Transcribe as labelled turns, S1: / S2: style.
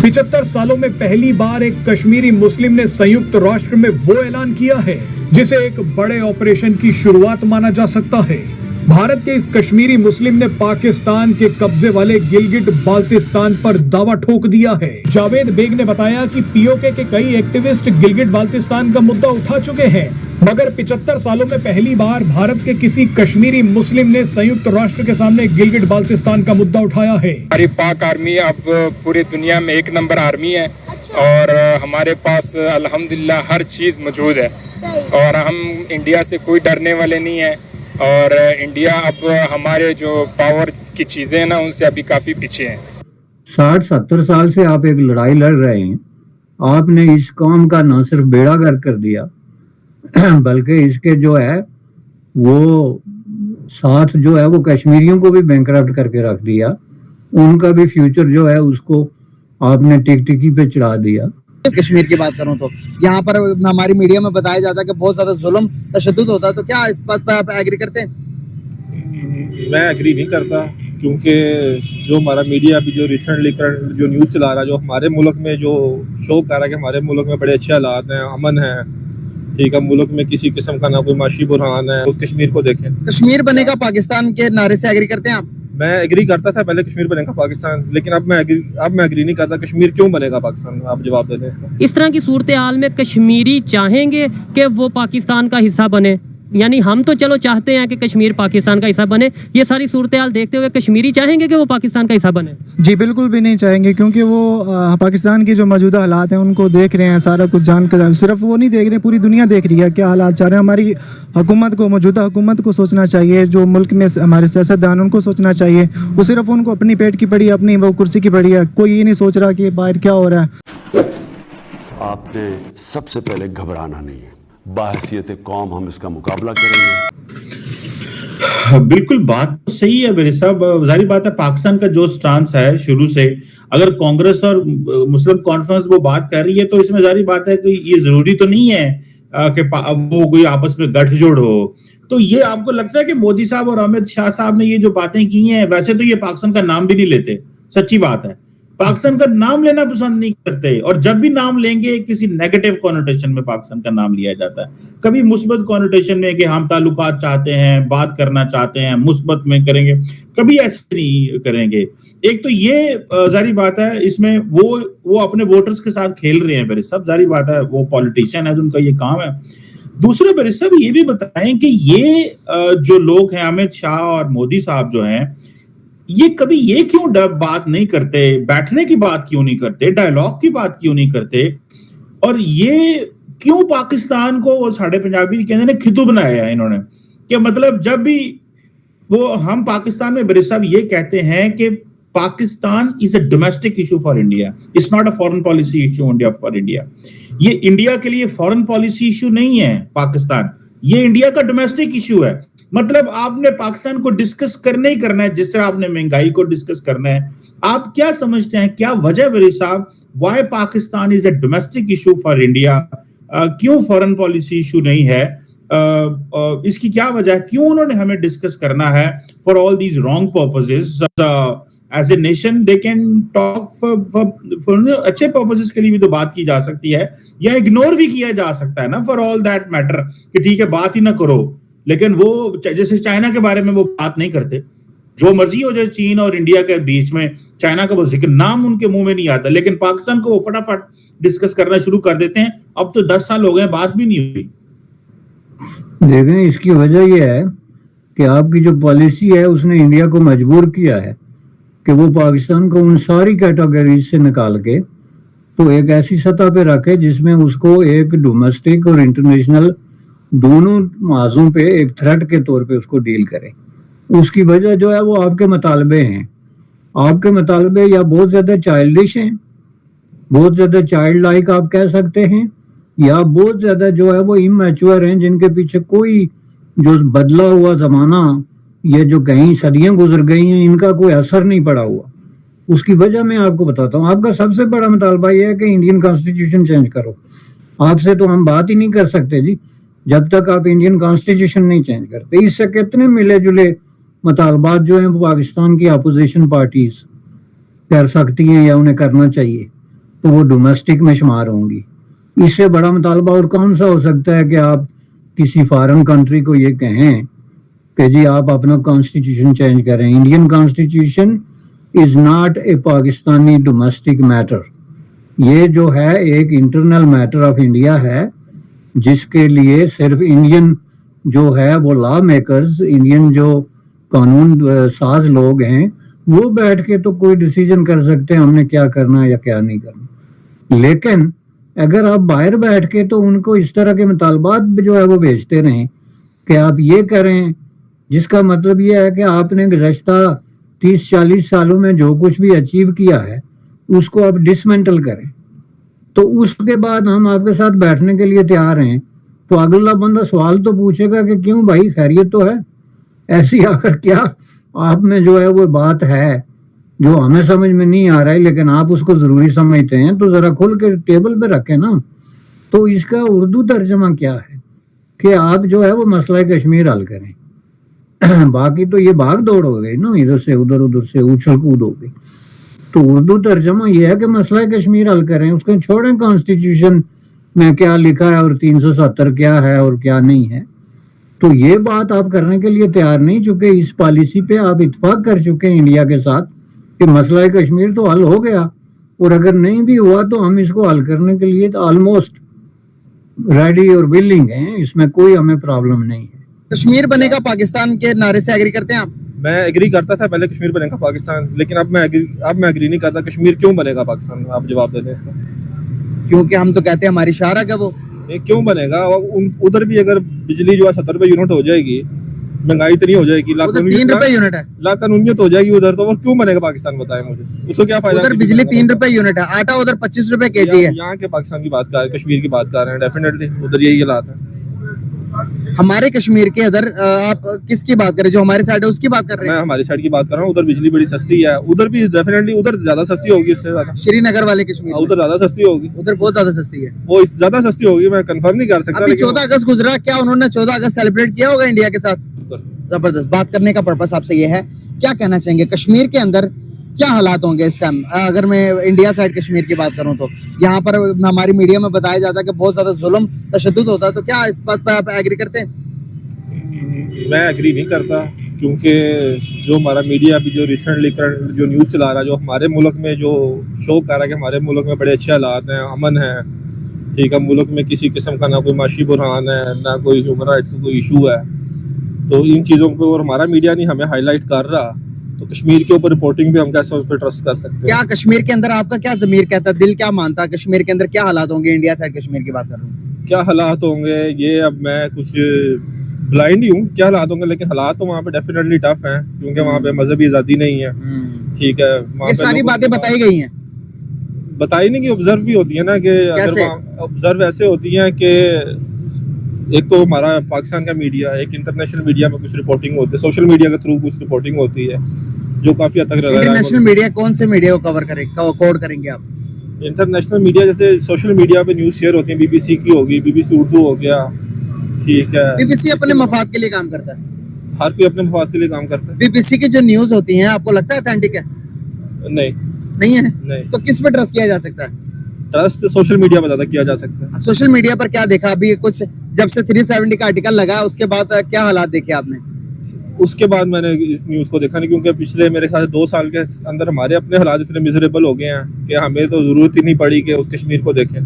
S1: 75 सालों में पहली बार एक कश्मीरी मुस्लिम ने संयुक्त राष्ट्र में वो ऐलान किया है जिसे एक बड़े ऑपरेशन की शुरुआत माना जा सकता है। भारत के इस कश्मीरी मुस्लिम ने पाकिस्तान के कब्जे वाले गिलगिट बाल्टिस्तान पर दावा ठोक दिया है। जावेद बेग ने बताया कि पीओके के कई एक्टिविस्ट गिलगिट बाल्टिस्तान का मुद्दा उठा चुके हैं, मगर 75 सालों में पहली बार भारत के किसी कश्मीरी मुस्लिम ने संयुक्त राष्ट्र के सामने गिलगिट बाल्टिस्तान का मुद्दा उठाया है।
S2: हमारी पाक आर्मी अब पूरी दुनिया में एक नंबर आर्मी है और हमारे पास अल्हम्दुलिल्लाह हर चीज़ मौजूद है और हम इंडिया से कोई डरने वाले नहीं हैं और इंडिया अब हमारे जो पावर की चीज़ें हैं ना उनसे अभी काफ़ी पीछे हैं।
S3: 60-70 साल से आप एक लड़ाई लड़ रहे हैं, आपने इस कौम का न सिर्फ बेड़ा गर्क कर दिया बल्कि इसके जो है वो साथ जो है वो कश्मीरियों को भी बैंकरप्ट करके रख दिया, उनका भी फ्यूचर जो है उसको आपने टिकटिकी पे चढ़ा दिया।
S4: कश्मीर की बात करूं तो यहाँ पर हमारी मीडिया में बताया जाता है कि बहुत ज्यादा जुल्म तशद्दुद होता है, तो क्या इस बात पर आप एग्री करते हैं?
S5: मैं एग्री नहीं करता, क्योंकि जो हमारा मीडिया अभी जो रिसेंटली करंट जो न्यूज़ चला रहा है, जो हमारे मुल्क में जो शो कर रहा है कि हमारे मुल्क में बड़े अच्छे हालात हैं, अमन है, ठीक है, मुल्क में किसी किस्म का ना कोई माशी बुरहान है। तो कश्मीर को देखें,
S4: कश्मीर बनेगा पाकिस्तान के नारे से एग्री करते हैं आप?
S5: मैं एग्री करता था पहले कश्मीर बनेगा पाकिस्तान, लेकिन अब मैं एग्री नहीं करता। कश्मीर क्यों बनेगा पाकिस्तान? आप जवाब दे दें इसका।
S6: इस तरह की सूरत हाल में कश्मीरी चाहेंगे कि वो पाकिस्तान का हिस्सा बने, यानी हम तो चलो चाहते हैं कि कश्मीर पाकिस्तान का हिस्सा बने, ये सारी सूरत हाल देखते हुए कश्मीरी चाहेंगे कि वो पाकिस्तान का हिस्सा बने?
S7: जी बिल्कुल भी नहीं चाहेंगे, क्योंकि वो पाकिस्तान की जो मौजूदा हालात हैं उनको देख रहे हैं, सारा कुछ जान कर, सिर्फ वो नहीं देख रहे, पूरी दुनिया देख रही है क्या हालात चाह रहे हैं। हमारी हुकूमत को, मौजूदा हुकूमत को सोचना चाहिए, जो मुल्क में हमारे सियासतदान उनको सोचना चाहिए। वो सिर्फ उनको अपनी पेट की पड़ी, अपनी वो कुर्सी की पड़ी है, कोई ये नहीं सोच रहा कि बाहर क्या हो रहा है।
S8: आपने सबसे पहले घबराना नहीं है, बाहसियत कौम हम इसका मुकाबला करेंगे।
S9: बिल्कुल बात तो सही है मेरे साहब, जाहिर बात है पाकिस्तान का जो स्टांस है शुरू से, अगर कांग्रेस और मुस्लिम कॉन्फ्रेंस वो बात कर रही है तो इसमें जाहिर बात है कि ये जरूरी तो नहीं है कि वो कोई आपस में गठजोड़ हो। तो ये आपको लगता है कि मोदी साहब और अमित शाह साहब ने ये जो बातें की हैं, वैसे तो ये पाकिस्तान का नाम भी नहीं लेते, सच्ची बात है, पाकिस्तान का नाम लेना पसंद नहीं करते, और जब भी नाम लेंगे किसी नेगेटिव कॉनोटेशन में पाकिस्तान का नाम लिया जाता है, कभी मुस्बत कॉनोटेशन में कि हम ताल्लुकात चाहते हैं, बात करना चाहते हैं, मुस्बत में करेंगे, कभी ऐसे नहीं करेंगे। एक तो ये जारी बात है, इसमें वो अपने वोटर्स के साथ खेल रहे हैं मेरे सब, जारी बात है वो पॉलिटिशियन है, उनका ये काम है। दूसरे मेरे सब ये भी बताएं कि ये जो लोग हैं अमित शाह और मोदी साहब जो हैं, ये कभी ये क्यों बात नहीं करते, बैठने की बात क्यों नहीं करते, डायलॉग की बात क्यों नहीं करते, और ये क्यों पाकिस्तान को साढ़े पंजाबी कहते हैं खितु बनाया है इन्होंने, कि मतलब जब भी वो हम पाकिस्तान में बड़े साहब ये कहते हैं कि Pakistan is a domestic issue for India, it's not a foreign policy issue India for India. ये इंडिया के लिए फॉरेन पॉलिसी इशू नहीं है पाकिस्तान, ये इंडिया का डोमेस्टिक इशू है। मतलब आपने पाकिस्तान को डिस्कस करना ही करना है, जिस तरह आपने महंगाई को डिस्कस करना है। आप क्या समझते हैं, क्या वजह मेरे साहब, why Pakistan is a domestic issue for India, क्यों फॉरेन पॉलिसी इशू नहीं है, इसकी क्या वजह है, क्यों उन्होंने हमें डिस्कस करना है for all these wrong purposes? As a nation they can talk for अच्छे पर्पसेस के लिए भी तो बात की जा सकती है, या इग्नोर भी किया जा सकता है ना, फॉर ऑल दैट मैटर, कि ठीक है बात ही ना करो। लेकिन वो जैसे चाइना के बारे में वो बात नहीं करते, जो मर्जी हो जाए चीन और इंडिया के बीच में, चाइना का वो जिक्र नाम उनके मुंह में नहीं आता, लेकिन पाकिस्तान को वो फटाफट डिस्कस करना शुरू कर देते हैं। अब तो 10 साल हो गए, बात भी नहीं हुई।
S3: देखें, इसकी वजह यह है कि आपकी जो पॉलिसी है उसने इंडिया को मजबूर किया है कि वो पाकिस्तान को उन सारी कैटेगरीज से निकाल के तो एक ऐसी सतह पे रखे जिसमें उसको एक डोमेस्टिक और इंटरनेशनल दोनों माजों पे एक थ्रेट के तौर पे उसको डील करें। उसकी वजह जो है वो आपके मुतालबे हैं, आपके मुतालबे या बहुत ज्यादा चाइल्डिश हैं, बहुत ज्यादा चाइल्ड लाइक आप कह सकते हैं, या बहुत ज्यादा जो है वो इमैच्योर हैं, जिनके पीछे कोई जो बदला हुआ जमाना, ये जो कहीं सदियां गुजर गई हैं, इनका कोई असर नहीं पड़ा हुआ। उसकी वजह मैं आपको बताता हूँ। आपका सबसे बड़ा मुतालबा यह है कि इंडियन कॉन्स्टिट्यूशन चेंज करो। आपसे तो हम बात ही नहीं कर सकते जी जब तक आप इंडियन कॉन्स्टिट्यूशन नहीं चेंज करते। इससे कितने मिले जुले मुतालबात जो हैं वो पाकिस्तान की अपोजिशन पार्टीज कर सकती हैं या उन्हें करना चाहिए। تو وہ ڈومیسٹک میں شمار ہوں گی. اس سے بڑا مطالبہ اور کون سا ہو سکتا ہے کہ آپ کسی فارن کنٹری کو یہ کہیں کہ جی آپ اپنا کانسٹیٹیوشن چینج کریں. Indian constitution is not a Pakistani domestic matter. یہ جو ہے ایک انٹرنل میٹر آف انڈیا ہے جس کے لیے صرف انڈین جو ہے وہ لا میکرز, انڈین جو قانون ساز لوگ ہیں وہ بیٹھ کے تو کوئی ڈیسیجن کر سکتے ہیں ہم نے کیا کرنا ہے یا کیا نہیں کرنا. لیکن اگر آپ باہر بیٹھ کے تو ان کو اس طرح کے مطالبات جو ہے وہ بھیجتے رہیں کہ آپ یہ کریں, جس کا مطلب یہ ہے کہ آپ نے گزشتہ 30-40 سالوں میں جو کچھ بھی اچیو کیا ہے اس کو آپ ڈسمنٹل کریں, تو اس کے بعد ہم آپ کے ساتھ بیٹھنے کے لیے تیار ہیں. تو اگلا بندہ سوال تو پوچھے گا کہ کیوں بھائی خیریت تو ہے, ایسی آخر کیا آپ میں جو ہے وہ بات ہے جو ہمیں سمجھ میں نہیں آ رہا ہے لیکن آپ اس کو ضروری سمجھتے ہیں, تو ذرا کھل کے ٹیبل پہ رکھیں نا. تو اس کا اردو ترجمہ کیا ہے کہ آپ جو ہے وہ مسئلہ کشمیر حل کریں. باقی تو یہ بھاگ دوڑ ہو گئی نا, ادھر سے ادھر سے اچھل کود ہو گئی. تو اردو ترجمہ یہ ہے کہ مسئلہ کشمیر حل کریں, اس کو چھوڑیں کانسٹیٹیوشن میں کیا لکھا ہے اور 370 کیا ہے اور کیا نہیں ہے. تو یہ بات آپ کرنے کے لیے تیار نہیں, چونکہ اس پالیسی پہ آپ اتفاق کر چکے ہیں انڈیا کے ساتھ کہ مسئلہ کشمیر تو حل ہو گیا, اور اگر نہیں بھی ہوا تو ہم اس کو حل کرنے کے لیے آلموسٹ ریڈی اور ولنگ ہیں, اس میں کوئی ہمیں پرابلم نہیں ہے.
S4: کشمیر بنے گا پاکستان کے نعرے سے ایگری کرتے ہیں آپ؟
S5: میں ایگری کرتا تھا پہلے کشمیر بنے گا پاکستان, لیکن اب میں ایگری نہیں کرتا. کشمیر کیوں بنے گا پاکستان, آپ جواب دے دیں اس کا.
S4: کیونکہ ہم تو کہتے ہیں ہماری شارک ہے وہ.
S5: نہیں, کیوں بنے گا؟ ادھر بھی اگر بجلی جو ہے 70 روپے یونٹ ہو جائے گی, مہنگائی اتنی ہو جائے گی,
S4: 3 روپے یونٹ ہے,
S5: لاکانونیت ہو جائے گی ادھر, تو وہ کیوں بنے گا پاکستان, بتائیں مجھے. اس کو کیا فائدہ؟
S4: ادھر بجلی 3 روپے یونٹ ہے, آٹا ادھر 25 روپے کے جی ہے.
S5: یہاں کے پاکستان کی بات کر رہے ہیں, کشمیر کی بات کر رہے ہیں, ڈیفینیٹلی ادھر یہی حالات ہیں.
S4: ہمارے کشمیر کے ادھر آپ کس کی بات کر رہے ہیں؟ جو ہمارے سائڈ ہے اس کی بات کر رہے ہیں؟
S5: میں ہماری سائڈ کی بات کر رہا ہوں. ادھر بجلی بڑی سستی ہے, ادھر بھی ڈیفینیٹلی ادھر زیادہ سستی ہوگی اس سے زیادہ.
S4: شری نگر والے کشمیر
S5: ادھر زیادہ سستی ہوگی,
S4: ادھر بہت زیادہ سستی ہے.
S5: وہ زیادہ سستی ہوگی, میں کنفرم نہیں کر سکتا.
S4: ابھی 14 اگست گزرا, کیا انہوں نے 14 اگست سیلیبریٹ کیا ہوگا انڈیا کے ساتھ؟ زبردست. بات کرنے کا پرپس آپ سے یہ ہے, کیا کہنا چاہیں گے کشمیر کے اندر کیا حالات ہوں گے اس ٹائم؟ اگر میں انڈیا سائڈ کشمیر کی بات کروں تو یہاں پر ہماری میڈیا میں بتایا جاتا ہے کہ بہت زیادہ ظلم تشدد ہوتا ہے, تو کیا اس بات پہ آپ ایگری کرتے ہیں؟
S5: میں ایگری نہیں کرتا, کیونکہ جو ہمارا میڈیا ابھی جو ریسنٹلی جو نیوز چلا رہا ہے, جو ہمارے ملک میں جو شو کر رہا ہے کہ ہمارے ملک میں بڑے اچھے حالات ہیں, امن ہے, ٹھیک ہے, ملک میں کسی قسم کا نہ کوئی معاشی بحران ہے, نہ کوئی ہیومن رائٹس کا کوئی ایشو ہے, تو ان چیزوں پہ اور ہمارا میڈیا نہیں ہمیں ہائی لائٹ کر رہا, تو کشمیر کے اوپر رپورٹنگ بھی ہم کیسے اس پہ ٹرسٹ کر سکتے ہیں؟
S4: کیا کشمیر کے اندر آپ کا کیا ضمیر کہتا ہے, دل کیا مانتا ہے کشمیر کے اندر کیا حالات ہوں گے؟ انڈیا سائڈ کشمیر کی بات کر رہا ہوں.
S5: کیا حالات ہوں گے یہ اب میں کچھ بلائنڈ ہی ہوں کیا حالات ہوں گے, لیکن حالات تو وہاں پہ ڈیفینیٹلی ٹف ہیں, کیونکہ وہاں پہ مذہبی آزادی نہیں ہے, ٹھیک ہے.
S4: یہ ساری باتیں بتائی گئی ہیں,
S5: بتائی نہیں کہ آبزرو بھی ہوتی ہے نا, کہ آبزرو ایسے ہوتی ہیں کہ ایک تو ہمارا پاکستان کا میڈیا, ایک انٹرنیشنل میڈیا میں کچھ رپورٹنگ ہوتی ہے, سوشل میڈیا کے تھرو کچھ رپورٹنگ ہوتی ہے جو کافی حد تک.
S4: انٹرنیشنل میڈیا کون سے میڈیا کو کور کرے کوڈ کریں گے آپ؟
S5: انٹرنیشنل میڈیا جیسے سوشل میڈیا پہ نیوز شیئر ہوتی ہیں, BBC کی ہوگی, BBC اردو ہو گیا, ٹھیک ہے.
S4: BBC اپنے مفاد کے لیے کام کرتا ہے,
S5: ہر کوئی اپنے مفاد کے لیے کام کرتا ہے.
S4: BBC کی جو نیوز ہوتی ہیں آپ کو لگتا ہے اتھینٹک ہے؟ نہیں ہے. تو کس پہ ٹرسٹ کیا جا سکتا ہے؟
S5: ٹرسٹ سوشل میڈیا پہ زیادہ کیا جا سکتا ہے.
S4: سوشل میڈیا پر کیا دیکھا ابھی کچھ جب سے 370 کا آرٹیکل لگا اس کے بعد کیا حالات دیکھے آپ نے؟
S5: اس کے بعد میں نے اس نیوز کو دیکھا نہیں, کیونکہ پچھلے میرے خیال سے 2 سال کے اندر ہمارے اپنے حالات اتنے میزریبل ہو گئے ہیں کہ ہمیں تو ضرورت ہی نہیں پڑی کہ اس کشمیر کو دیکھیں.